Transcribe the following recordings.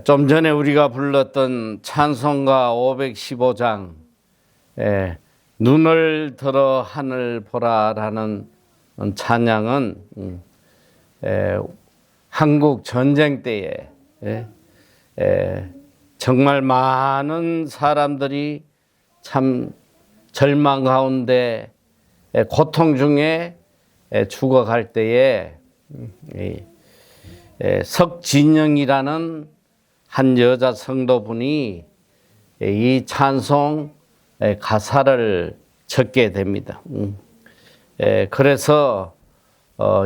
좀 전에 우리가 불렀던 찬송가 515장 눈을 들어 하늘 보라라는 찬양은 한국 전쟁 때에 정말 많은 사람들이 참 절망 가운데 고통 중에 죽어갈 때에 석진영이라는 한 여자 성도분이 이 찬송 가사를 적게 됩니다. 그래서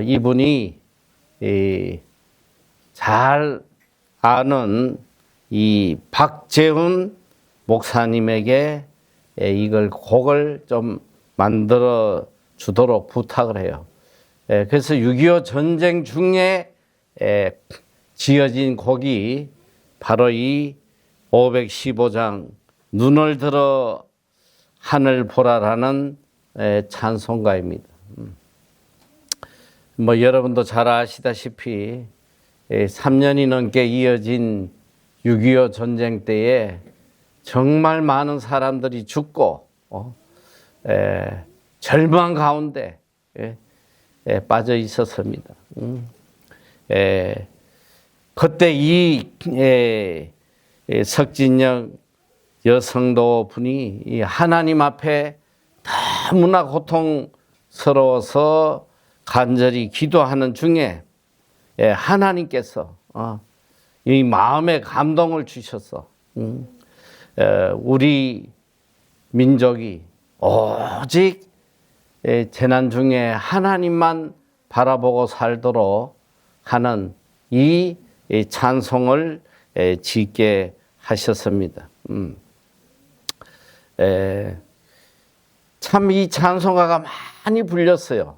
이분이 잘 아는 이 박재훈 목사님에게 이걸 곡을 좀 만들어 주도록 부탁을 해요. 그래서 6.25 전쟁 중에 지어진 곡이 바로 이 515장 눈을 들어 하늘 보라라는 찬송가입니다. 뭐 여러분도 잘 아시다시피 3년이 넘게 이어진 6.25 전쟁 때에 정말 많은 사람들이 죽고 절망 가운데 빠져 있었습니다. 그때 이 석진영 여성도 분이 하나님 앞에 너무나 고통스러워서 간절히 기도하는 중에 하나님께서 이 마음에 감동을 주셔서 우리 민족이 오직 재난 중에 하나님만 바라보고 살도록 하는 이 찬송을 짓게 하셨습니다. 참 이 찬송가가 많이 불렸어요.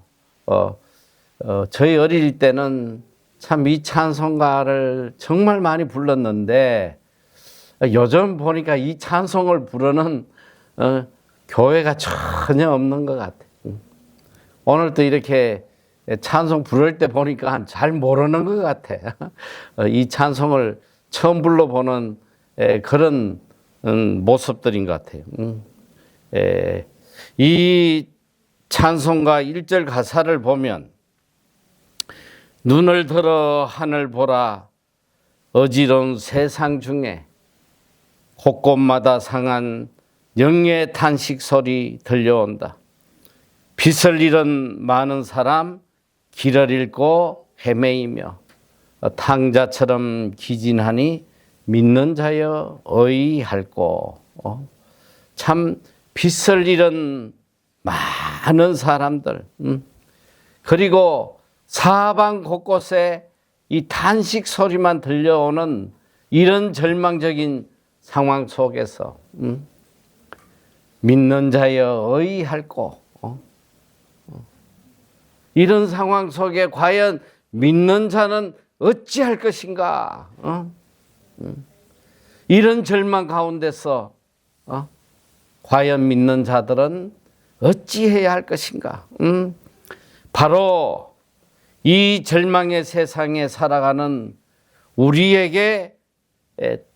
저희 어릴 때는 참 이 찬송가를 정말 많이 불렀는데 요즘 보니까 이 찬송을 부르는 교회가 전혀 없는 것 같아요. 오늘도 이렇게 찬송 부를 때 보니까 잘 모르는 것 같아. 이 찬송을 처음 불러보는 그런 모습들인 것 같아요. 이 찬송가 1절 가사를 보면 눈을 들어 하늘 보라 어지러운 세상 중에 곳곳마다 상한 영의 탄식 소리 들려온다. 빛을 잃은 많은 사람 길을 잃고 헤매이며 탕자처럼 기진하니 믿는 자여 어이할꼬. 참 빛을 잃은 많은 사람들 그리고 사방 곳곳에 이 탄식 소리만 들려오는 이런 절망적인 상황 속에서 믿는 자여 어이할꼬. 이런 상황 속에 과연 믿는 자는 어찌할 것인가? 이런 절망 가운데서 과연 믿는 자들은 어찌해야 할 것인가? 바로 이 절망의 세상에 살아가는 우리에게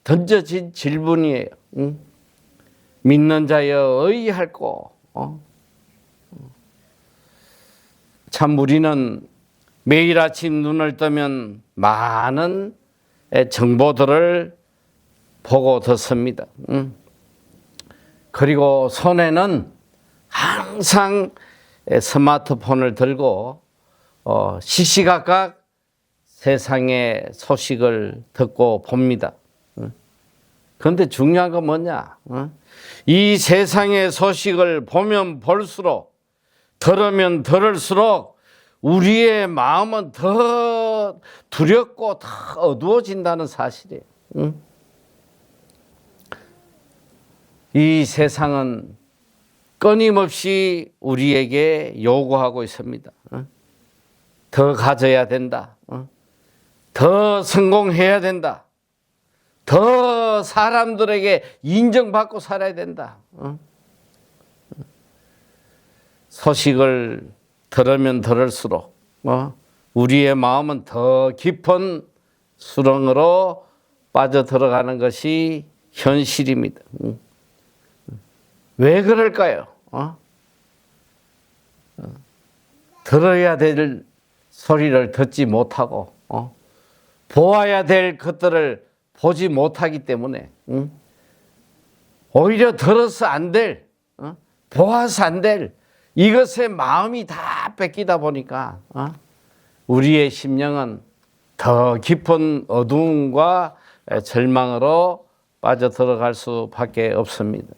던져진 질문이에요. 믿는 자여 어이할꼬. 참 우리는 매일 아침 눈을 뜨면 많은 정보들을 보고 듣습니다. 그리고 손에는 항상 스마트폰을 들고 시시각각 세상의 소식을 듣고 봅니다. 그런데 중요한 건 뭐냐? 이 세상의 소식을 보면 볼수록 들으면 들을수록 우리의 마음은 더 두렵고 더 어두워진다는 사실이에요. 이 세상은 끊임없이 우리에게 요구하고 있습니다. 더 가져야 된다. 더 성공해야 된다. 더 사람들에게 인정받고 살아야 된다. 소식을 들으면 들을수록 우리의 마음은 더 깊은 수렁으로 빠져 들어가는 것이 현실입니다. 왜 그럴까요? 들어야 될 소리를 듣지 못하고, 보아야 될 것들을 보지 못하기 때문에, 오히려 들어서 안 될, 보아서 안 될 이것에 마음이 다 뺏기다 보니까 우리의 심령은 더 깊은 어두움과 절망으로 빠져 들어갈 수밖에 없습니다.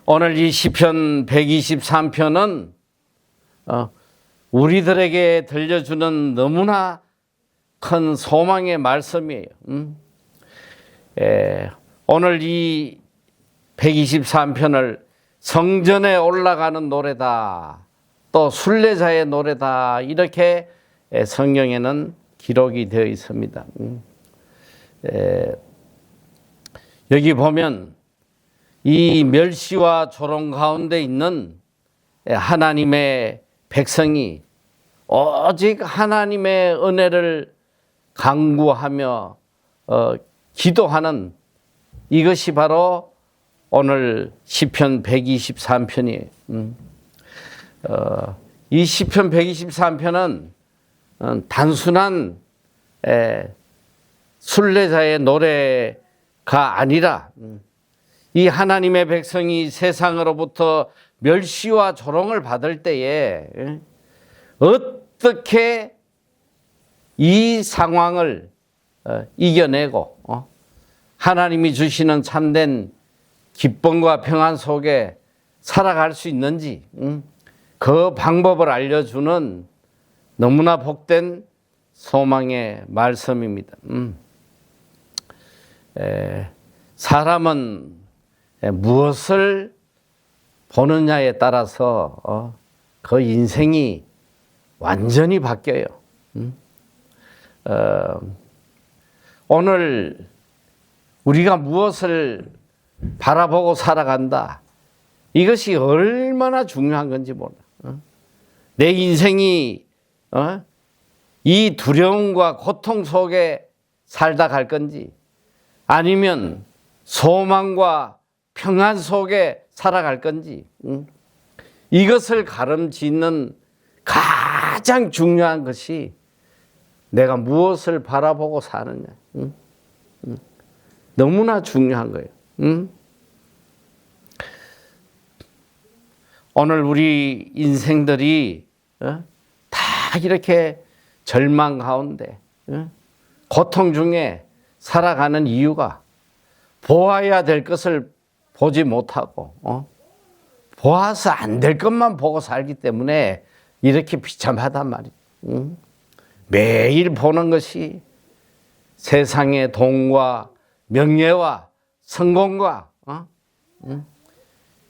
오늘 이 시편 123편은 우리들에게 들려주는 너무나 큰 소망의 말씀이에요. 오늘 이 123편을 성전에 올라가는 노래다, 또 순례자의 노래다, 이렇게 성경에는 기록이 되어 있습니다. 여기 보면 이 멸시와 조롱 가운데 있는 하나님의 백성이 오직 하나님의 은혜를 간구하며 기도하는 이것이 바로 오늘 시편 123편이에요. 이 시편 123편은 단순한 순례자의 노래가 아니라 이 하나님의 백성이 세상으로부터 멸시와 조롱을 받을 때에 어떻게 이 상황을 이겨내고 하나님이 주시는 참된 기쁨과 평안 속에 살아갈 수 있는지 그 방법을 알려주는 너무나 복된 소망의 말씀입니다. 사람은 무엇을 보느냐에 따라서 그 인생이 완전히 바뀌어요. 오늘 우리가 무엇을 바라보고 살아간다, 이것이 얼마나 중요한 건지 몰라. 내 인생이 이 두려움과 고통 속에 살다 갈 건지, 아니면 소망과 평안 속에 살아갈 건지, 이것을 가름짓는 가장 중요한 것이 내가 무엇을 바라보고 사느냐. 너무나 중요한 거예요. 오늘 우리 인생들이 다 이렇게 절망 가운데 고통 중에 살아가는 이유가 보아야 될 것을 보지 못하고 보아서 안 될 것만 보고 살기 때문에 이렇게 비참하단 말이에요. 매일 보는 것이 세상의 돈과 명예와 성공과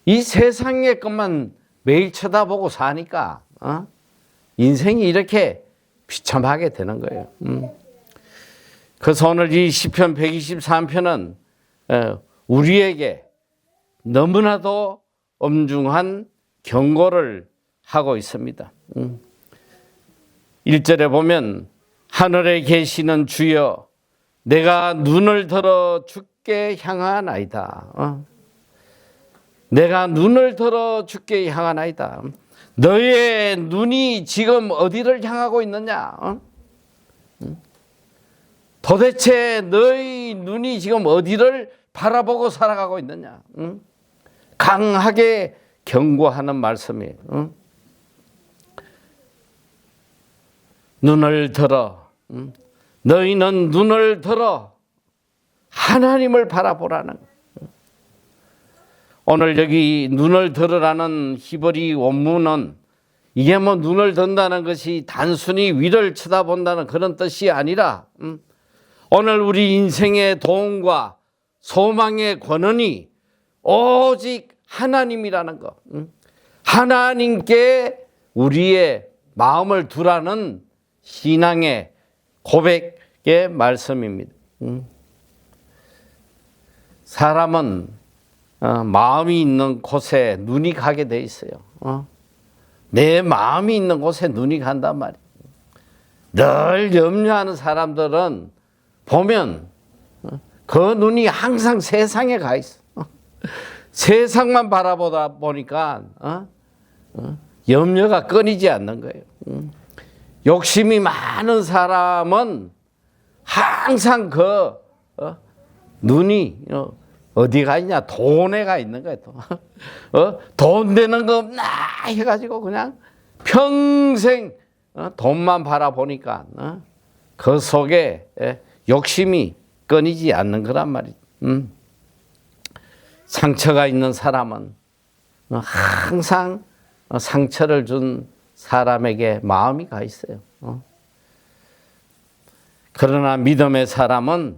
이 세상의 것만 매일 쳐다보고 사니까 인생이 이렇게 비참하게 되는 거예요. 그래서 오늘 이 시편 123편은 우리에게 너무나도 엄중한 경고를 하고 있습니다. 1절에 보면 하늘에 계시는 주여 내가 눈을 들어 주께 향하나이다. 내가 눈을 들어 주께 향하나이다. 너의 눈이 지금 어디를 향하고 있느냐? 도대체 너의 눈이 지금 어디를 바라보고 살아가고 있느냐? 강하게 경고하는 말씀이에요. 눈을 들어, 너희는 눈을 들어 하나님을 바라보라는. 오늘 여기 눈을 들으라는 히브리 원문은 이게 뭐 눈을 든다는 것이 단순히 위를 쳐다본다는 그런 뜻이 아니라 오늘 우리 인생의 도움과 소망의 권한이 오직 하나님이라는 것, 하나님께 우리의 마음을 두라는 신앙의 고백의 말씀입니다. 사람은 마음이 있는 곳에 눈이 가게 돼 있어요. 내 마음이 있는 곳에 눈이 간단 말이에요. 늘 염려하는 사람들은 보면 그 눈이 항상 세상에 가 있어. 세상만 바라보다 보니까 염려가 끊이지 않는 거예요. 욕심이 많은 사람은 항상 그 눈이 어디가 있냐? 돈에 가 있는 거예요. 돈 되는 거 없나 해가지고 그냥 평생 돈만 바라보니까 그 속에 욕심이 끊이지 않는 거란 말이죠. 상처가 있는 사람은 항상 상처를 준 사람에게 마음이 가 있어요. 그러나 믿음의 사람은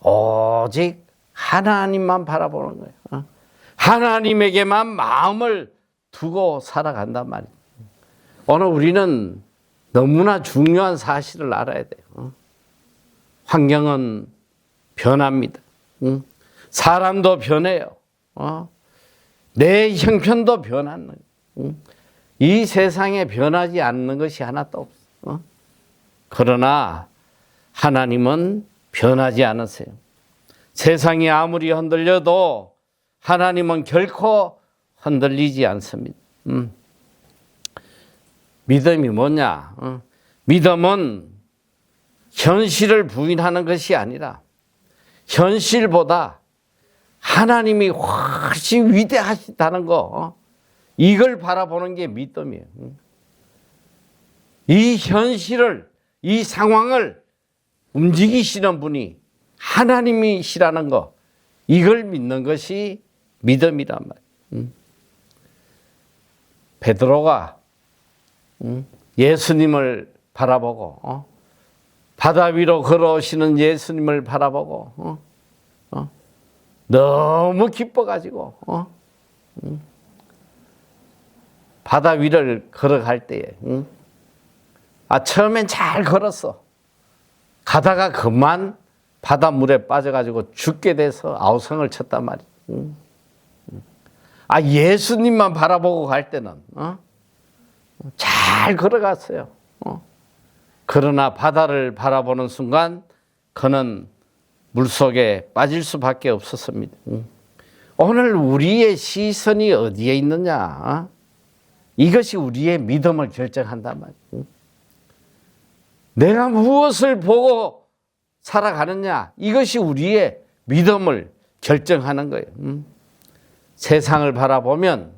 오직 하나님만 바라보는 거예요. 하나님에게만 마음을 두고 살아간단 말이에요. 오늘 우리는 너무나 중요한 사실을 알아야 돼요. 환경은 변합니다. 사람도 변해요. 내 형편도 변하는 거예요. 이 세상에 변하지 않는 것이 하나도 없어. 그러나 하나님은 변하지 않으세요. 세상이 아무리 흔들려도 하나님은 결코 흔들리지 않습니다. 믿음이 뭐냐? 믿음은 현실을 부인하는 것이 아니라 현실보다 하나님이 훨씬 위대하시다는 거, 이걸 바라보는 게 믿음이에요. 이 현실을, 이 상황을 움직이시는 분이 하나님이시라는 거, 이걸 믿는 것이 믿음이란 말이에요. 베드로가 예수님을 바라보고 바다 위로 걸어오시는 예수님을 바라보고 너무 기뻐가지고 바다 위를 걸어갈 때에 처음엔 잘 걸었어. 가다가 그만 바닷물에 빠져가지고 죽게 돼서 아우성을 쳤단 말이야. 예수님만 바라보고 갈 때는 잘 걸어갔어요. 그러나 바다를 바라보는 순간 그는 물속에 빠질 수밖에 없었습니다. 오늘 우리의 시선이 어디에 있느냐? 이것이 우리의 믿음을 결정한단 말이에요. 내가 무엇을 보고 살아가느냐? 이것이 우리의 믿음을 결정하는 거예요. 세상을 바라보면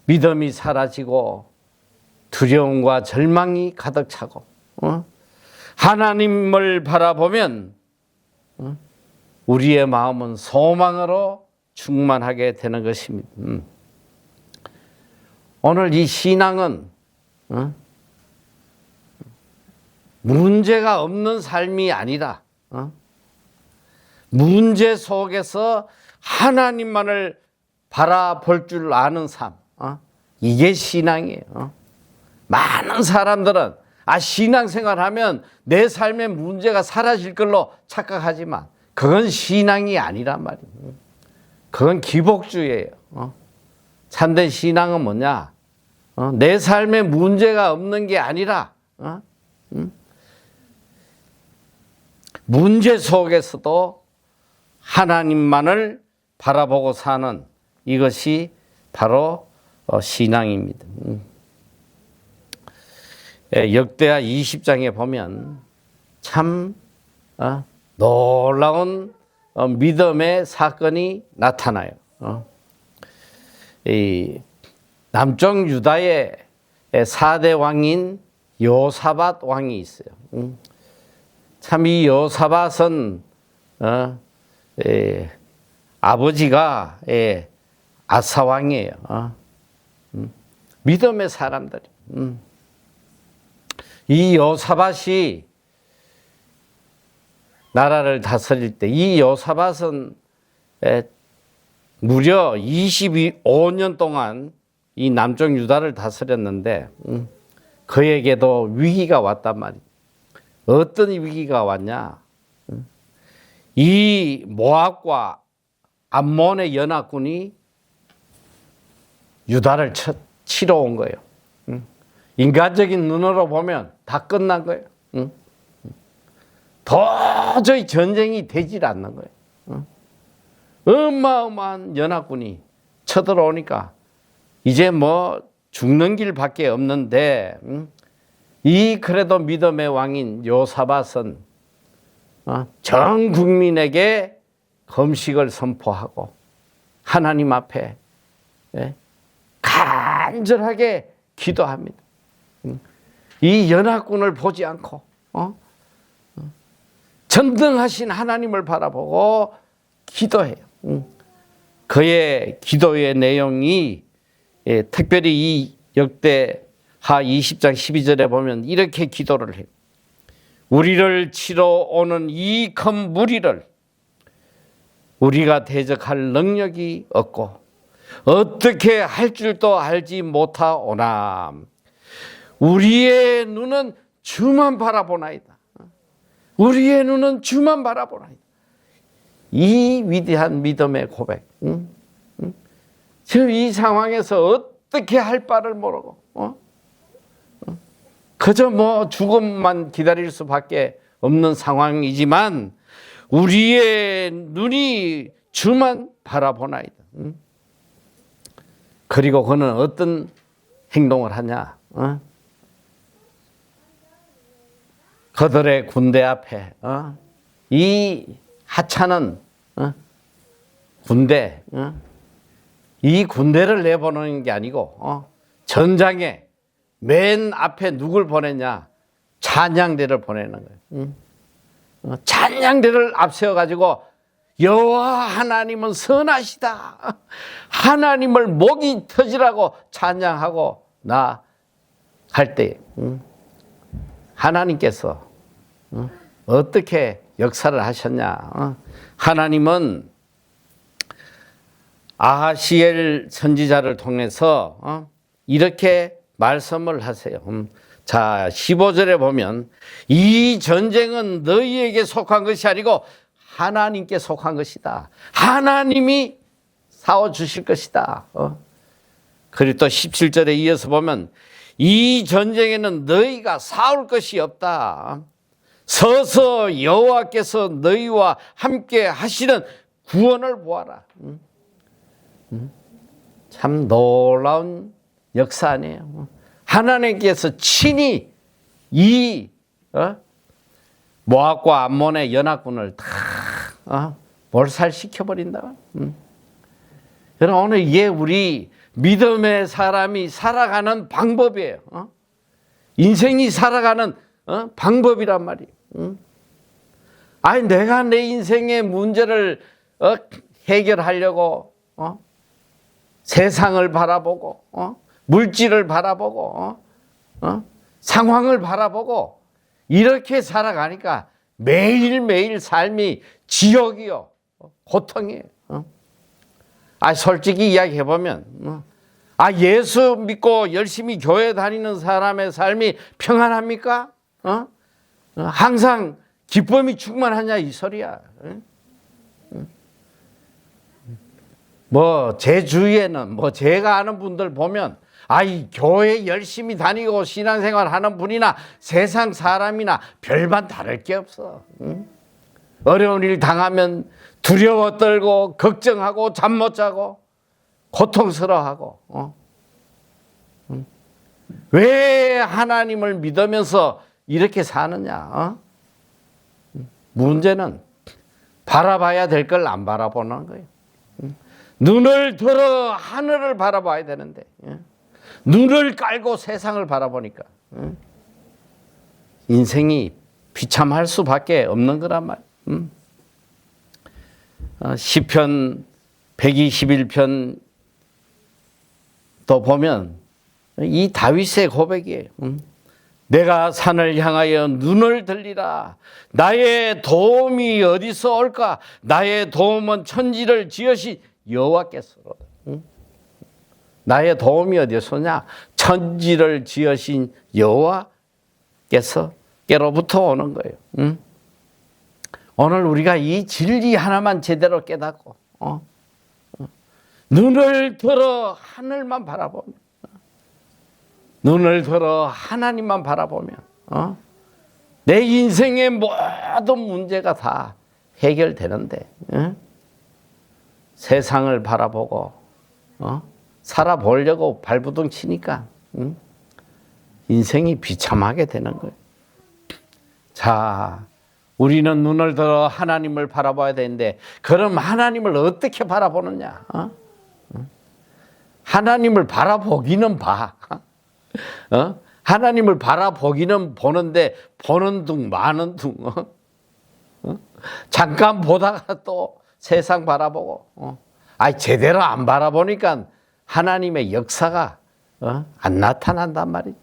믿음이 사라지고 두려움과 절망이 가득 차고, 하나님을 바라보면 우리의 마음은 소망으로 충만하게 되는 것입니다. 오늘 이 신앙은 문제가 없는 삶이 아니라 문제 속에서 하나님만을 바라볼 줄 아는 삶, 이게 신앙이에요. 많은 사람들은 신앙생활하면 내 삶의 문제가 사라질 걸로 착각하지만 그건 신앙이 아니란 말이에요. 그건 기복주의예요. 참된 신앙은 뭐냐? 내 삶에 문제가 없는 게 아니라 문제 속에서도 하나님만을 바라보고 사는, 이것이 바로 신앙입니다. 역대하 20장에 보면 참 놀라운 믿음의 사건이 나타나요. 이 남쪽 유다의 4대 왕인 여호사밧 왕이 있어요. 참 이 여호사밧은 아버지가 아사 왕이에요. 믿음의 사람들이. 이 여호사밧이 나라를 다스릴 때, 이 여호사밧은 무려 25년 동안 이 남쪽 유다를 다스렸는데 그에게도 위기가 왔단 말이에요. 어떤 위기가 왔냐? 이 모압과 암몬의 연합군이 유다를 치러 온 거예요. 인간적인 눈으로 보면 다 끝난 거예요. 도저히 전쟁이 되질 않는 거예요. 어마어마한 연합군이 쳐들어오니까 이제 뭐 죽는 길밖에 없는데 이 그래도 믿음의 왕인 요사밧은 전 국민에게 금식을 선포하고 하나님 앞에 간절하게 기도합니다. 이 연합군을 보지 않고 전등하신 하나님을 바라보고 기도해요. 그의 기도의 내용이 특별히 이 역대하 20장 12절에 보면 이렇게 기도를 해요. 우리를 치러 오는 이 큰 무리를 우리가 대적할 능력이 없고 어떻게 할 줄도 알지 못하오나 우리의 눈은 주만 바라보나이다. 우리의 눈은 주만 바라보나이다. 이 위대한 믿음의 고백. 지금 이 상황에서 어떻게 할 바를 모르고 그저 뭐 죽음만 기다릴 수밖에 없는 상황이지만 우리의 눈이 주만 바라보나이다. 그리고 그는 어떤 행동을 하냐? 그들의 군대 앞에 이 하찮은 군대, 이 군대를 내보내는 게 아니고 전장에 맨 앞에 누굴 보냈냐? 찬양대를 보내는 거예요. 찬양대를 앞세워 가지고 여호와 하나님은 선하시다. 하나님을 목이 터지라고 찬양하고 나 할 때 하나님께서 어떻게 역사를 하셨냐? 하나님은 아하시엘 선지자를 통해서 이렇게 말씀을 하세요. 자, 15절에 보면 이 전쟁은 너희에게 속한 것이 아니고 하나님께 속한 것이다. 하나님이 싸워주실 것이다. 그리고 또 17절에 이어서 보면 이 전쟁에는 너희가 싸울 것이 없다. 서서 여호와께서 너희와 함께 하시는 구원을 보아라. 참 놀라운 역사 아니에요. 하나님께서 친히 이 모압과 암몬의 연합군을 다 몰살시켜버린다. 여러분 오늘 이게 우리 믿음의 사람이 살아가는 방법이에요. 인생이 살아가는 방법이란 말이에요. 아니 내가 내 인생의 문제를 해결하려고 세상을 바라보고 물질을 바라보고 상황을 바라보고 이렇게 살아가니까 매일매일 삶이 지옥이요 고통이에요. 솔직히 이야기해보면 예수 믿고 열심히 교회 다니는 사람의 삶이 평안합니까? 항상 기쁨이 충만하냐 이 소리야. 뭐 제 주위에는 뭐 제가 아는 분들 보면 이 교회 열심히 다니고 신앙생활 하는 분이나 세상 사람이나 별반 다를 게 없어. 어려운 일 당하면 두려워 떨고 걱정하고 잠 못 자고 고통스러워하고 왜 하나님을 믿으면서 이렇게 사느냐? 문제는 바라봐야 될 걸 안 바라보는 거예요. 눈을 들어 하늘을 바라봐야 되는데 눈을 깔고 세상을 바라보니까 인생이 비참할 수밖에 없는 거란 말이에요. 시편 121편 또 보면 이 다윗의 고백이에요. 내가 산을 향하여 눈을 들리라. 나의 도움이 어디서 올까? 나의 도움은 천지를 지으신 여호와께서로다. 나의 도움이 어디서냐? 천지를 지으신 여호와께로부터 오는 거예요. 오늘 우리가 이 진리 하나만 제대로 깨닫고 눈을 들어 하늘만 바라보면 눈을 들어 하나님만 바라보면 내 인생의 모든 문제가 다 해결되는데, 세상을 바라보고 살아보려고 발부둥 치니까 인생이 비참하게 되는 거예요. 자, 우리는 눈을 들어 하나님을 바라봐야 되는데, 그럼 하나님을 어떻게 바라보느냐? 하나님을 바라보기는 봐. 하나님을 바라보기는 보는데, 보는 둥 마는 둥. 잠깐 보다가 또 세상 바라보고. 제대로 안 바라보니까 하나님의 역사가 안 나타난단 말이지.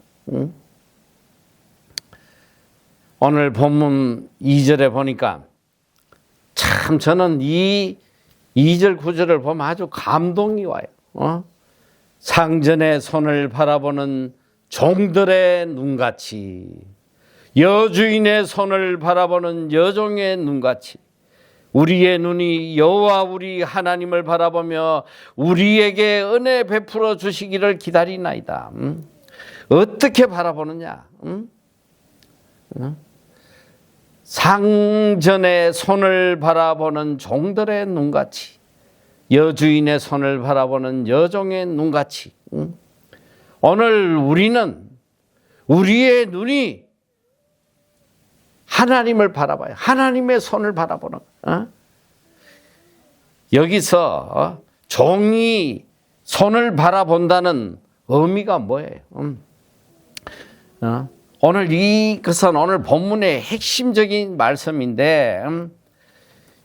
오늘 본문 2절에 보니까 참 저는 이 2절 9절을 보면 아주 감동이 와요. 상전의 손을 바라보는 종들의 눈같이, 여주인의 손을 바라보는 여종의 눈같이 우리의 눈이 여호와 우리 하나님을 바라보며 우리에게 은혜 베풀어 주시기를 기다리나이다. 어떻게 바라보느냐? 상전의 손을 바라보는 종들의 눈같이, 여주인의 손을 바라보는 여종의 눈같이. 오늘 우리는 우리의 눈이 하나님을 바라봐요. 하나님의 손을 바라보는 거예요. 여기서 종이 손을 바라본다는 의미가 뭐예요? 오늘 이것은 오늘 본문의 핵심적인 말씀인데,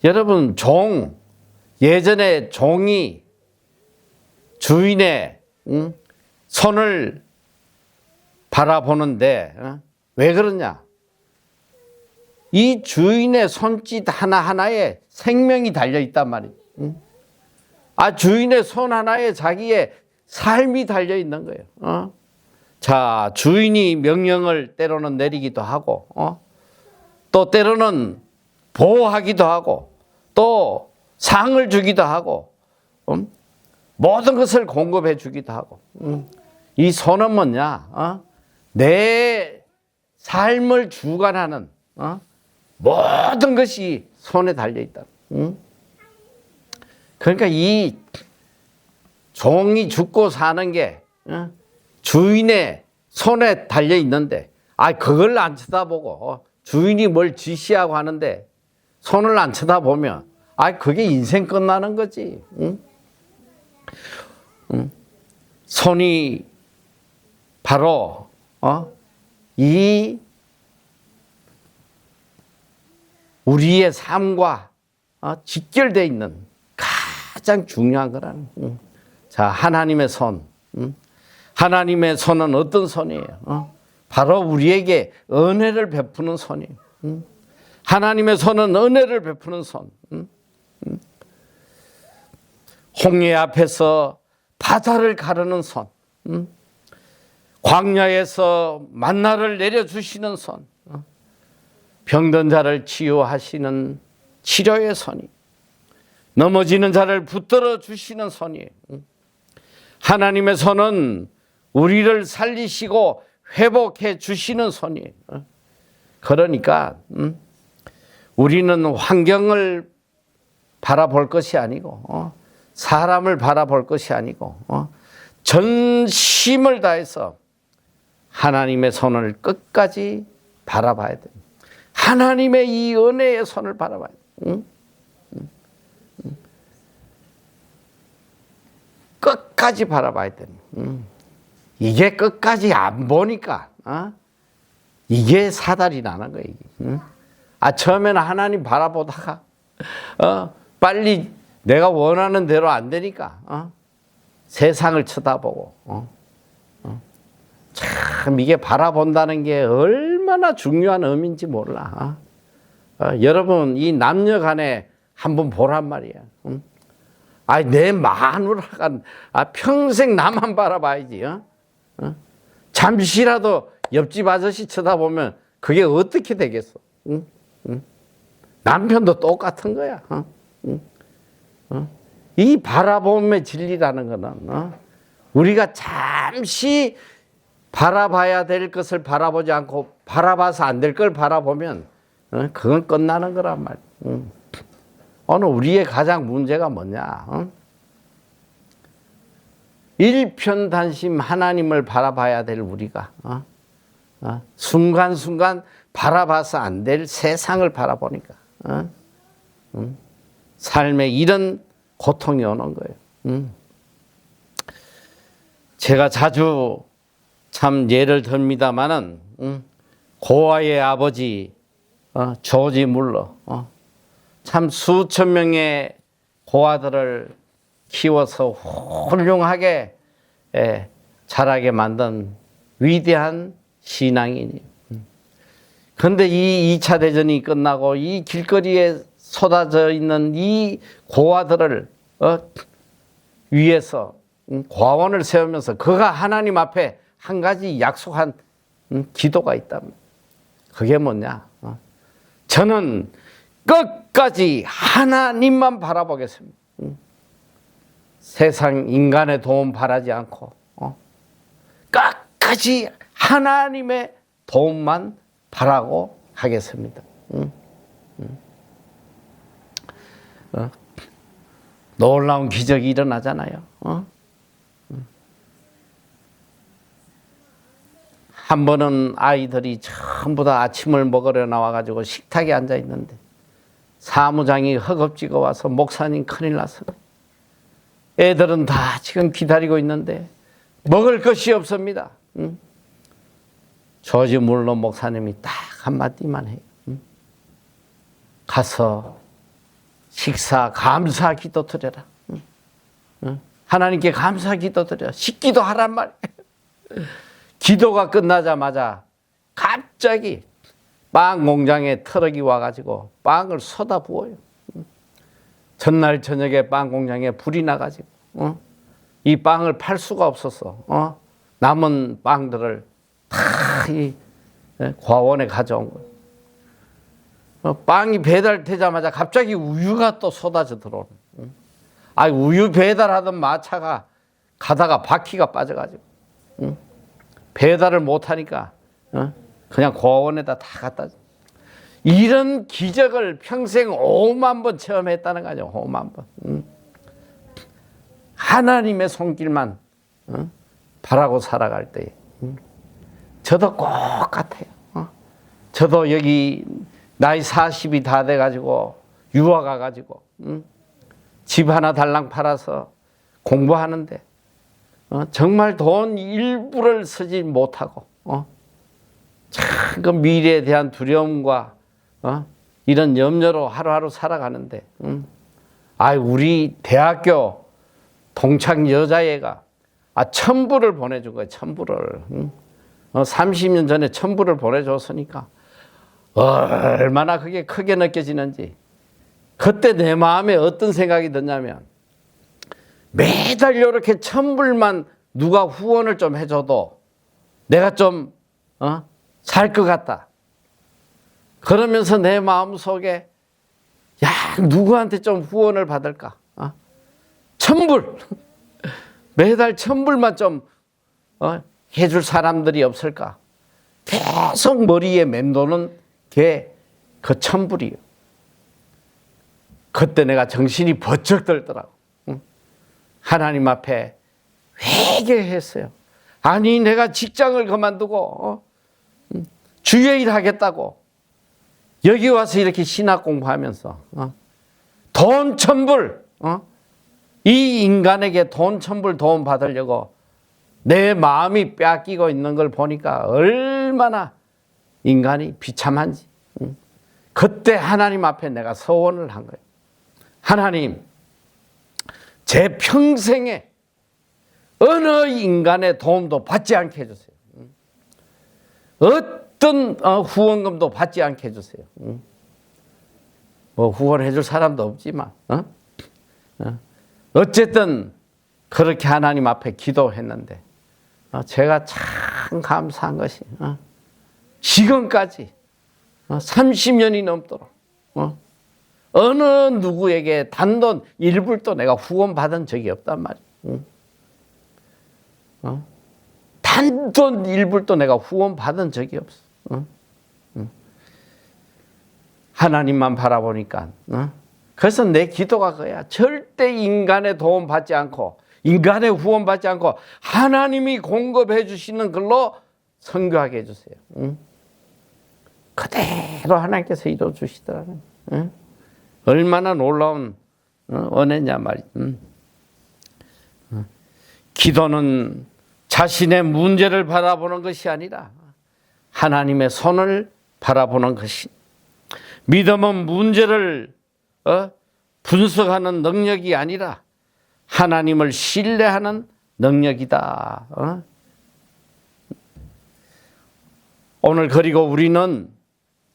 여러분, 예전에 종이 주인의 손을 바라보는데, 왜 그러냐? 이 주인의 손짓 하나하나에 생명이 달려있단 말이에요. 주인의 손 하나에 자기의 삶이 달려있는 거예요. 자, 주인이 명령을 때로는 내리기도 하고, 또 때로는 보호하기도 하고, 또 상을 주기도 하고, 모든 것을 공급해 주기도 하고. 이 손은 뭐냐? 내 삶을 주관하는 모든 것이 손에 달려있다. 그러니까 이 종이 죽고 사는 게 주인의 손에 달려 있는데, 그걸 안 쳐다보고 주인이 뭘 지시하고 하는데 손을 안 쳐다보면 그게 인생 끝나는 거지. 손이 바로 이 우리의 삶과 직결되어 있는 가장 중요한 거라는. 자, 하나님의 손. 하나님의 손은 어떤 손이에요? 바로 우리에게 은혜를 베푸는 손이에요. 하나님의 손은 은혜를 베푸는 손. 홍해 앞에서 바다를 가르는 손. 광야에서 만나를 내려주시는 손. 병든 자를 치유하시는 치료의 손이, 넘어지는 자를 붙들어 주시는 손이에요. 하나님의 손은 우리를 살리시고 회복해 주시는 손이에요. 그러니까 우리는 환경을 바라볼 것이 아니고, 사람을 바라볼 것이 아니고, 전심을 다해서 하나님의 손을 끝까지 바라봐야 돼요. 하나님의 이 은혜의 손을 바라봐야 돼요. 끝까지 바라봐야 돼요. 이게 끝까지 안 보니까 이게 사달이 나는 거예요. 처음에는 하나님 바라보다가 빨리 내가 원하는 대로 안 되니까 세상을 쳐다보고, 참 이게 바라본다는 게 얼마나 중요한 의미인지 몰라. 여러분, 이 남녀 간에 한번 보란 말이야. 내 마누라가 평생 나만 바라봐야지. 잠시라도 옆집 아저씨 쳐다보면 그게 어떻게 되겠어? 남편도 똑같은 거야. 이 바라봄의 진리라는 거는 우리가 잠시 바라봐야 될 것을 바라보지 않고 바라봐서 안 될 걸 바라보면 그건 끝나는 거란 말이야. 오늘 우리의 가장 문제가 뭐냐? 일편단심 하나님을 바라봐야 될 우리가 순간순간 바라봐서 안 될 세상을 바라보니까 삶에 이런 고통이 오는 거예요. 제가 자주 참 예를 듭니다마는 고아의 아버지 조지 물러 참 수천 명의 고아들을 키워서 훌륭하게 자라게 만든 위대한 신앙인이에요. 그런데 이 2차 대전이 끝나고 이 길거리에 쏟아져 있는 이 고아들을 위해서 과원을 세우면서 그가 하나님 앞에 한 가지 약속한 기도가 있답니다. 그게 뭐냐? 저는 끝까지 하나님만 바라보겠습니다. 세상 인간의 도움 바라지 않고 끝까지 하나님의 도움만 바라고 하겠습니다. 놀라운 기적이 일어나잖아요. 한 번은 아이들이 전부 다 아침을 먹으러 나와가지고 식탁에 앉아 있는데 사무장이 허겁지겁 와서 목사님 큰일 났어요. 애들은 다 지금 기다리고 있는데 먹을 것이 없습니다. 조지 물러 목사님이 딱 한마디만 해요. 가서 식사 감사 기도 드려라. 하나님께 감사 기도 드려. 식기도 하란 말이에요. 기도가 끝나자마자 갑자기 빵 공장에 트럭이 와가지고 빵을 쏟아부어요. 전날 저녁에 빵 공장에 불이 나가지고 이 빵을 팔 수가 없어서 남은 빵들을 다 이 과원에 가져온 거예요. 빵이 배달되자마자 갑자기 우유가 또 쏟아져 들어오는. 우유 배달하던 마차가 가다가 바퀴가 빠져가지고 배달을 못하니까 그냥 고원에다 다 갖다 줘. 이런 기적을 평생 5만 번 체험했다는 거죠. 5만 번. 하나님의 손길만 바라고 살아갈 때 저도 꼭 같아요. 저도 여기 나이 40이 다 돼가지고 유학 가가지고 집 하나 달랑 팔아서 공부하는데 정말 돈 일부를 쓰지 못하고 참 그 미래에 대한 두려움과 이런 염려로 하루하루 살아가는데 우리 대학교 동창 여자애가 1,000불을 보내준 거예요. 1,000불을 30년 전에 1,000불을 보내줬으니까 얼마나 그게 크게 느껴지는지. 그때 내 마음에 어떤 생각이 드냐면 매달 이렇게 1,000불만 누가 후원을 좀 해줘도 내가 좀 살 것 같다. 그러면서 내 마음속에 누구한테 좀 후원을 받을까? 1,000불 매달 1,000불만 좀 해줄 사람들이 없을까? 계속 머리에 맴도는 게 그 1,000불이에요. 그때 내가 정신이 번쩍 들더라고. 하나님 앞에 회개했어요. 아니 내가 직장을 그만두고 주의 일 하겠다고 여기 와서 이렇게 신학 공부하면서 돈 1,000불 이 인간에게 돈 1,000불 도움 받으려고 내 마음이 뺏기고 있는 걸 보니까 얼마나 인간이 비참한지. 그때 하나님 앞에 내가 서원을 한 거예요. 하나님, 제 평생에 어느 인간의 도움도 받지 않게 해주세요. 어떤 후원금도 받지 않게 해주세요. 뭐 후원해 줄 사람도 없지만 어쨌든 그렇게 하나님 앞에 기도했는데 제가 참 감사한 것이 지금까지 30년이 넘도록 어느 누구에게 단돈 1불도 내가 후원 받은 적이 없단 말이에요. 단돈 1불도 내가 후원 받은 적이 없어. 하나님만 바라보니까. 그래서 내 기도가 그거야. 절대 인간의 도움 받지 않고 인간의 후원 받지 않고 하나님이 공급해 주시는 걸로 선교하게 해주세요. 그대로 하나님께서 이루어 주시더라고요. 얼마나 놀라운 은혜냐 말이야. 기도는 자신의 문제를 바라보는 것이 아니라 하나님의 손을 바라보는 것이. 믿음은 문제를 분석하는 능력이 아니라 하나님을 신뢰하는 능력이다. 오늘 그리고 우리는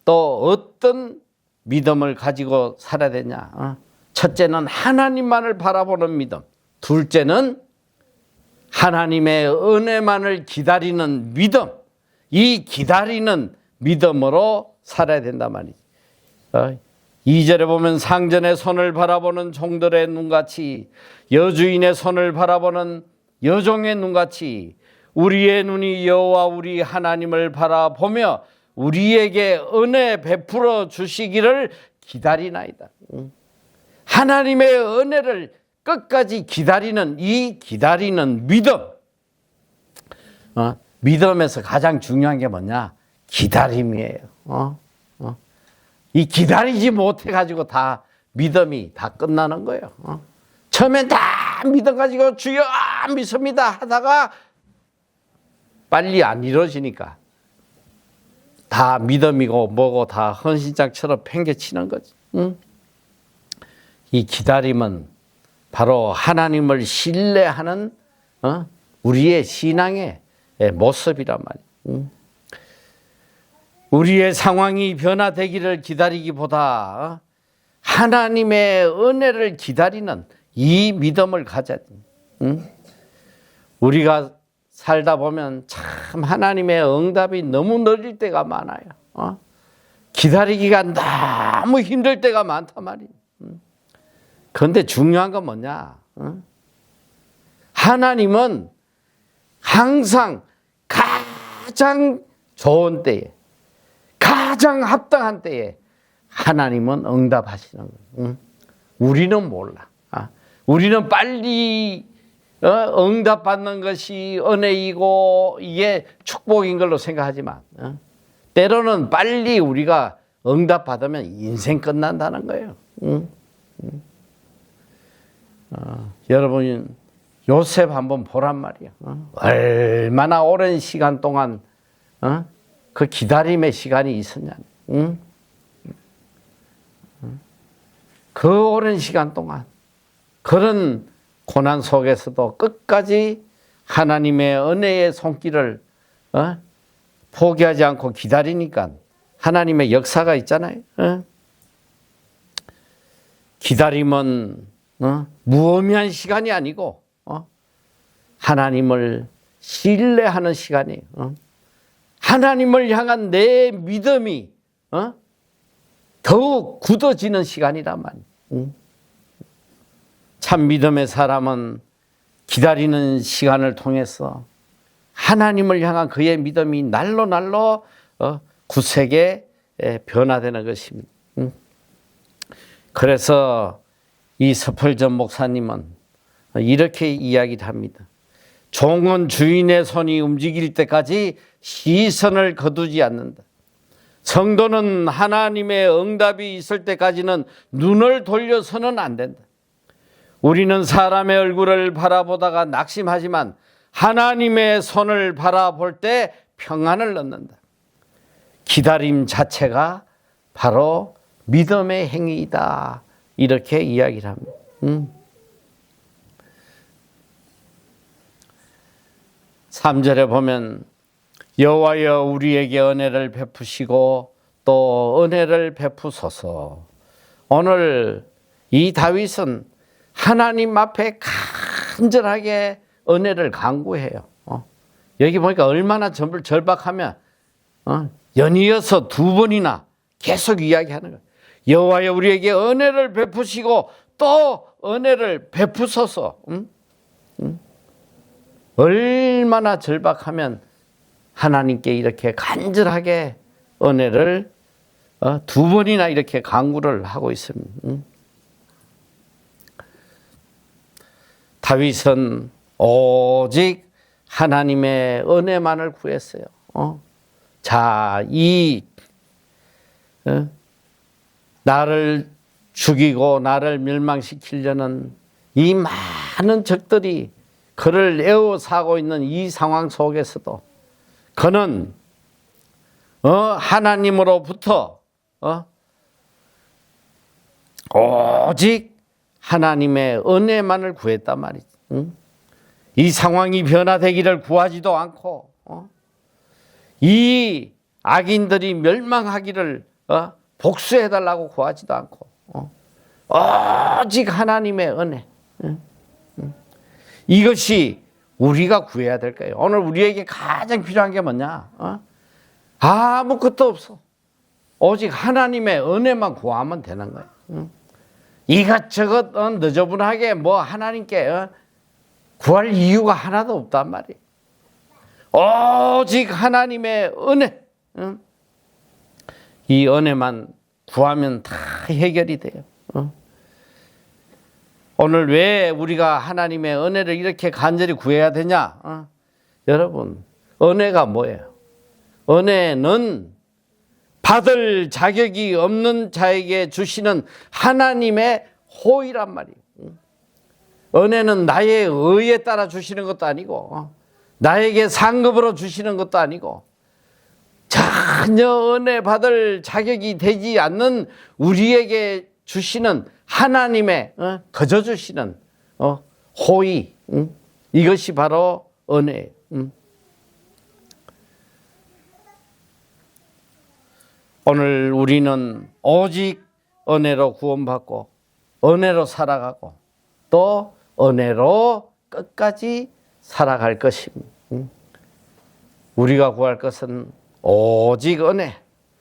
또 어떤 믿음을 가지고 살아야 되냐. 첫째는 하나님만을 바라보는 믿음. 둘째는 하나님의 은혜만을 기다리는 믿음. 이 기다리는 믿음으로 살아야 된단 말이지. 2절에 보면 상전의 손을 바라보는 종들의 눈같이 여주인의 손을 바라보는 여종의 눈같이 우리의 눈이 여호와 우리 하나님을 바라보며 우리에게 은혜 베풀어 주시기를 기다리나이다. 하나님의 은혜를 끝까지 기다리는 이 기다리는 믿음. 믿음에서 가장 중요한 게 뭐냐? 기다림이에요. 이 기다리지 못해가지고 다 믿음이 다 끝나는 거예요. 처음엔 다 믿음 가지고 주여 믿습니다 하다가 빨리 안 이루어지니까 다 믿음이고 뭐고 다 헌신장처럼 팽개치는 거지. 이 기다림은 바로 하나님을 신뢰하는 우리의 신앙의 모습이란 말이에요. 우리의 상황이 변화되기를 기다리기보다 하나님의 은혜를 기다리는 이 믿음을 가져야 돼. 우리가 살다 보면 참 하나님의 응답이 너무 느릴 때가 많아요. 기다리기가 너무 힘들 때가 많단 말이에요. 그런데 중요한 건 뭐냐? 하나님은 항상 가장 좋은 때에 가장 합당한 때에 하나님은 응답하시는 거예요. 우리는 몰라. 우리는 빨리 응답받는 것이 은혜이고 이게 축복인 걸로 생각하지만 때로는 빨리 우리가 응답받으면 인생 끝난다는 거예요. 여러분 요셉 한번 보란 말이야. 얼마나 오랜 시간 동안 그 기다림의 시간이 있었냐. 그 오랜 시간 동안 그런 고난 속에서도 끝까지 하나님의 은혜의 손길을 포기하지 않고 기다리니까 하나님의 역사가 있잖아요. 기다림은 무의미한 시간이 아니고 하나님을 신뢰하는 시간이에요. 하나님을 향한 내 믿음이 더욱 굳어지는 시간이란 말이에요. 참 믿음의 사람은 기다리는 시간을 통해서 하나님을 향한 그의 믿음이 날로 날로 굳세게 변화되는 것입니다. 그래서 이 스펄전 목사님은 이렇게 이야기를 합니다. 종은 주인의 손이 움직일 때까지 시선을 거두지 않는다. 성도는 하나님의 응답이 있을 때까지는 눈을 돌려서는 안 된다. 우리는 사람의 얼굴을 바라보다가 낙심하지만 하나님의 손을 바라볼 때 평안을 얻는다. 기다림 자체가 바로 믿음의 행위이다. 이렇게 이야기를 합니다. 3절에 보면 여호와여 우리에게 은혜를 베푸시고 또 은혜를 베푸소서. 오늘 이 다윗은 하나님 앞에 간절하게 은혜를 간구해요. 여기 보니까 얼마나 절박하면 연이어서 두 번이나 계속 이야기하는 거예요. 여호와여 우리에게 은혜를 베푸시고 또 은혜를 베푸소서. 얼마나 절박하면 하나님께 이렇게 간절하게 은혜를 두 번이나 이렇게 강구를 하고 있습니다. 다윗은 오직 하나님의 은혜만을 구했어요. 자, 나를 죽이고 나를 멸망시키려는 이 많은 적들이 그를 에워싸고 있는 이 상황 속에서도 그는 하나님으로부터 오직 하나님의 은혜만을 구했단 말이지. 이 상황이 변화되기를 구하지도 않고 이 악인들이 멸망하기를 복수해달라고 구하지도 않고 오직 하나님의 은혜. 이것이 우리가 구해야 될 거예요. 오늘 우리에게 가장 필요한 게 뭐냐? 아무것도 없어. 오직 하나님의 은혜만 구하면 되는 거예요. 이것저것 너저분하게 뭐 하나님께 구할 이유가 하나도 없단 말이에요. 오직 하나님의 은혜. 이 은혜만 구하면 다 해결이 돼요. 오늘 왜 우리가 하나님의 은혜를 이렇게 간절히 구해야 되냐? 여러분, 은혜가 뭐예요? 은혜는 받을 자격이 없는 자에게 주시는 하나님의 호의란 말이에요. 은혜는 나의 의에 따라 주시는 것도 아니고 나에게 상급으로 주시는 것도 아니고 전혀 은혜 받을 자격이 되지 않는 우리에게 주시는 거저 주시는 호의, 이것이 바로 은혜예요. 오늘 우리는 오직 은혜로 구원받고 은혜로 살아가고 또 은혜로 끝까지 살아갈 것입니다. 우리가 구할 것은 오직 은혜,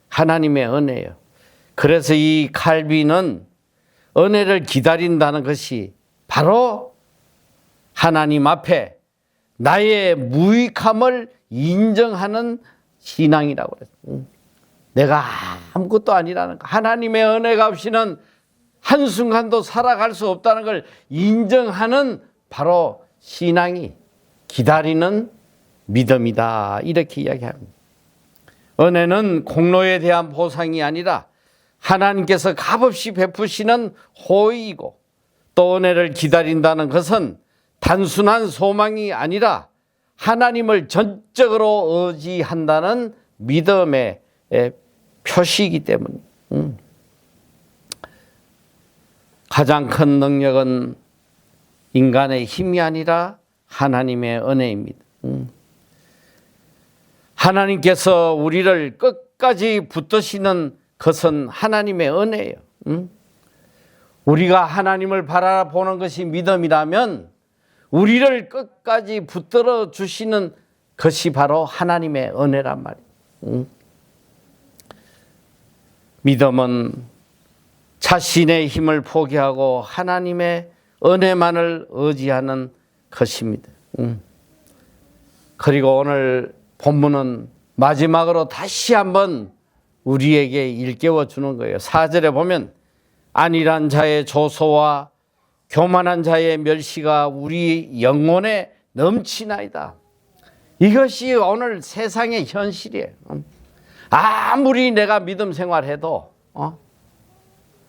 하나님의 은혜예요. 그래서 이 칼빈은 은혜를 기다린다는 것이 바로 하나님 앞에 나의 무익함을 인정하는 신앙이라고 그랬어요. 내가 아무것도 아니라는 거. 하나님의 은혜가 없이는 한순간도 살아갈 수 없다는 걸 인정하는 바로 신앙이 기다리는 믿음이다. 이렇게 이야기합니다. 은혜는 공로에 대한 보상이 아니라 하나님께서 값없이 베푸시는 호의이고 또 은혜를 기다린다는 것은 단순한 소망이 아니라 하나님을 전적으로 의지한다는 믿음의 표시이기 때문에 가장 큰 능력은 인간의 힘이 아니라 하나님의 은혜입니다. 하나님께서 우리를 끝까지 붙드시는 것은 하나님의 은혜예요. 우리가 하나님을 바라보는 것이 믿음이라면 우리를 끝까지 붙들어 주시는 것이 바로 하나님의 은혜란 말이에요. 믿음은 자신의 힘을 포기하고 하나님의 은혜만을 의지하는 것입니다. 그리고 오늘 본문은 마지막으로 다시 한번 우리에게 일깨워 주는 거예요. 4절에 보면 안일한 자의 조소와 교만한 자의 멸시가 우리 영혼에 넘치나이다. 이것이 오늘 세상의 현실이에요. 아무리 내가 믿음 생활해도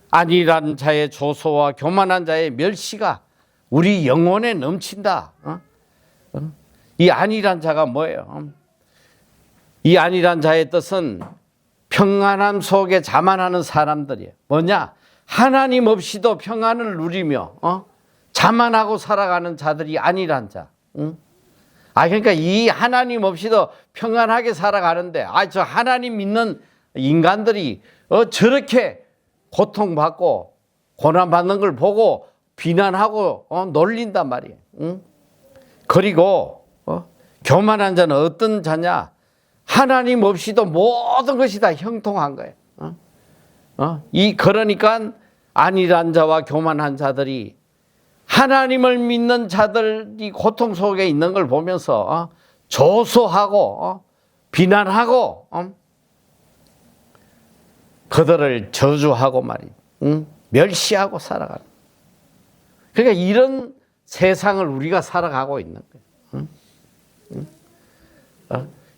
안일한 자의 조소와 교만한 자의 멸시가 우리 영혼에 넘친다. 이 안일한 자가 뭐예요? 이 안일한 자의 뜻은 평안함 속에 자만하는 사람들이에요. 뭐냐? 하나님 없이도 평안을 누리며 자만하고 살아가는 자들이 안일한 자. 그러니까 이 하나님 없이도 평안하게 살아가는데 저 하나님 믿는 인간들이 저렇게 고통받고 고난받는 걸 보고 비난하고 놀린단 말이에요. 그리고 교만한 자는 어떤 자냐? 하나님 없이도 모든 것이 다 형통한 거예요. 그러니까 안일한 자와 교만한 자들이 하나님을 믿는 자들이 고통 속에 있는 걸 보면서 조소하고 비난하고 그들을 저주하고 말이야. 멸시하고 살아가는. 그러니까 이런 세상을 우리가 살아가고 있는 거예요.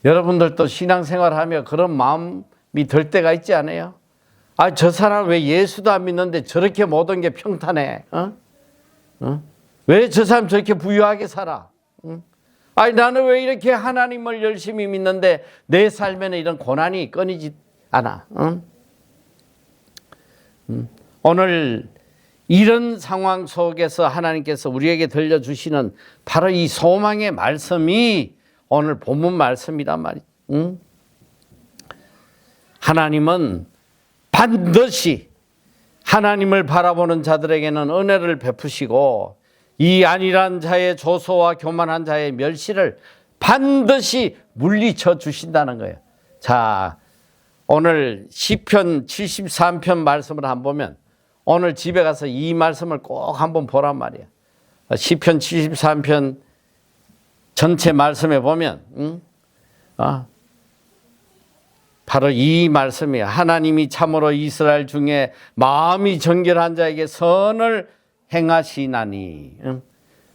여러분들도 신앙생활하며 그런 마음이 들 때가 있지 않아요? 아, 저 사람 왜 예수도 안 믿는데 저렇게 모든 게 평탄해? 왜 저 사람 저렇게 부유하게 살아? 아니, 나는 왜 이렇게 하나님을 열심히 믿는데 내 삶에는 이런 고난이 끊이지 않아? 오늘 이런 상황 속에서 하나님께서 우리에게 들려주시는 바로 이 소망의 말씀이 오늘 본문 말씀이란 말이죠. 하나님은 반드시 하나님을 바라보는 자들에게는 은혜를 베푸시고 이 안일한 자의 조소와 교만한 자의 멸시를 반드시 물리쳐 주신다는 거예요. 자, 오늘 시편 73편 말씀을 한번 보면 오늘 집에 가서 이 말씀을 꼭 한번 보란 말이야. 시편 73편 전체 말씀에 보면 바로 이 말씀이야. 하나님이 참으로 이스라엘 중에 마음이 정결한 자에게 선을 행하시나니.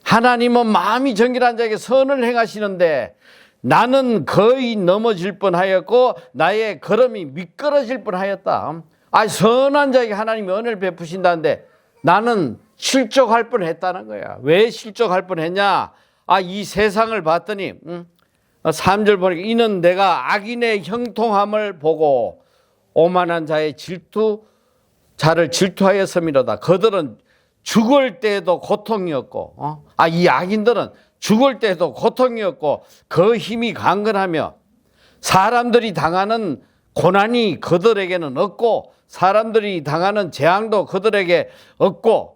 하나님은 마음이 정결한 자에게 선을 행하시는데 나는 거의 넘어질 뻔하였고 나의 걸음이 미끄러질 뻔하였다. 아, 선한 자에게 하나님이 은혜를 베푸신다는데 나는 실족할 뻔했다는 거야. 왜 실족할 뻔했냐? 아, 이 세상을 봤더니 3절 보니까 이는 내가 악인의 형통함을 보고 오만한 자의 자를 질투하였음이로다. 그들은 죽을 때에도 고통이었고, 이 악인들은 죽을 때에도 고통이었고 그 힘이 강건하며 사람들이 당하는 고난이 그들에게는 없고 사람들이 당하는 재앙도 그들에게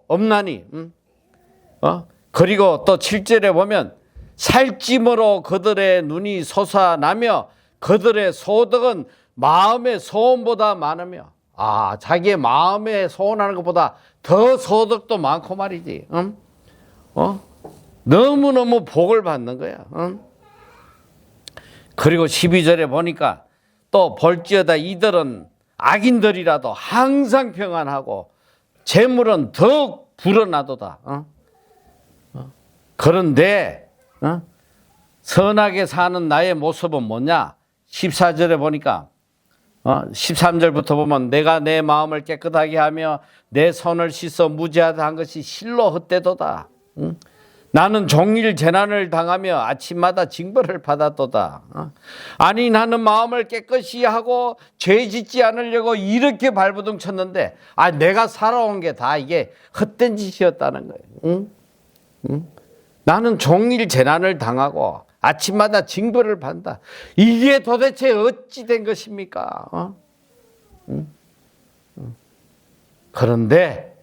없나니. 그리고 또 7절에 보면 살찜으로 그들의 눈이 솟아나며 그들의 소득은 마음의 소원보다 많으며. 자기의 마음에 소원하는 것보다 더 소득도 많고 말이지. 너무너무 복을 받는 거야. 그리고 12절에 보니까 또 볼지어다 이들은 악인들이라도 항상 평안하고 재물은 더욱 불어나도다. 그런데 선하게 사는 나의 모습은 뭐냐? 14절에 보니까 13절부터 보면 내가 내 마음을 깨끗하게 하며 내 손을 씻어 무죄하다 한 것이 실로 헛되도다. 나는 종일 재난을 당하며 아침마다 징벌을 받았도다. 아니, 나는 마음을 깨끗이 하고 죄 짓지 않으려고 이렇게 발버둥 쳤는데 내가 살아온 게 다 이게 헛된 짓이었다는 거예요. 나는 종일 재난을 당하고 아침마다 징벌을 받는다. 이게 도대체 어찌 된 것입니까? 그런데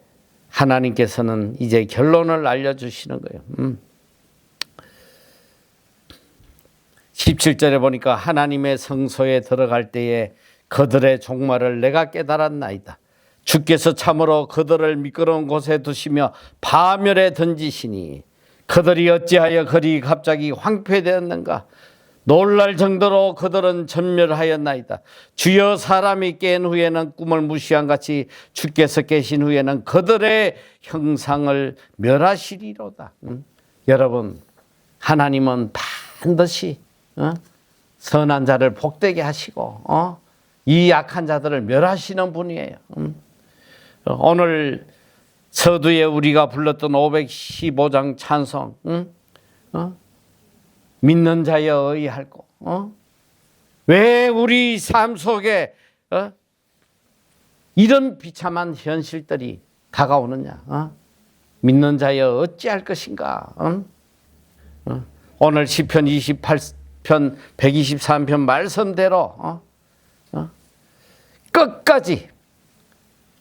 하나님께서는 이제 결론을 알려주시는 거예요. 17절에 보니까 하나님의 성소에 들어갈 때에 그들의 종말을 내가 깨달았나이다. 주께서 참으로 그들을 미끄러운 곳에 두시며 파멸에 던지시니 그들이 어찌하여 그리 갑자기 황폐되었는가. 놀랄 정도로 그들은 전멸하였나이다. 주여 사람이 깬 후에는 꿈을 무시한 같이 주께서 계신 후에는 그들의 형상을 멸하시리로다. 여러분, 하나님은 반드시 선한 자를 복되게 하시고 이 약한 자들을 멸하시는 분이에요. 오늘 서두에 우리가 불렀던 515장 찬송, 믿는 자여 의할고, 왜 우리 삶 속에 이런 비참한 현실들이 다가오느냐? 믿는 자여 어찌할 것인가? 오늘 시편 28편 123편 말씀대로 끝까지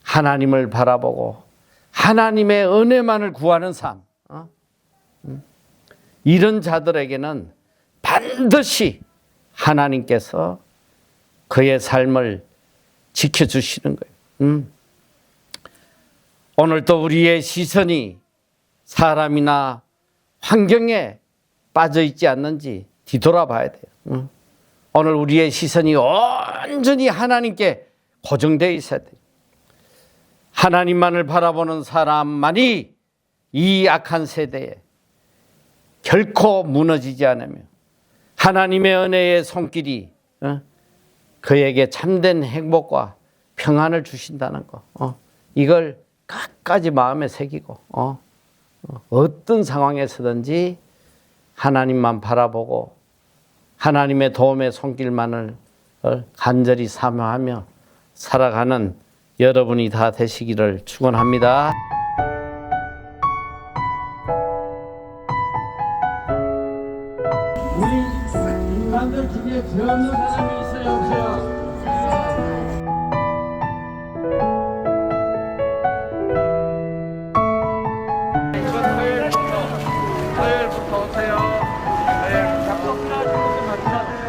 하나님을 바라보고 하나님의 은혜만을 구하는 삶, 이런 자들에게는 반드시 하나님께서 그의 삶을 지켜주시는 거예요. 오늘도 우리의 시선이 사람이나 환경에 빠져 있지 않는지 뒤돌아봐야 돼요. 오늘 우리의 시선이 온전히 하나님께 고정되어 있어야 돼요. 하나님만을 바라보는 사람만이 이 악한 세대에 결코 무너지지 않으며 하나님의 은혜의 손길이 그에게 참된 행복과 평안을 주신다는 거. 이걸 끝까지 마음에 새기고 어떤 상황에서든지 하나님만 바라보고 하나님의 도움의 손길만을 간절히 사모하며 살아가는 여러분이 다 되시기를 축원합니다. 우리 인간들 중에 죄 없는 사람이 있어요, 없어요? 토요일부터 오세요. 잡수 필요하신 분들 말씀하세요.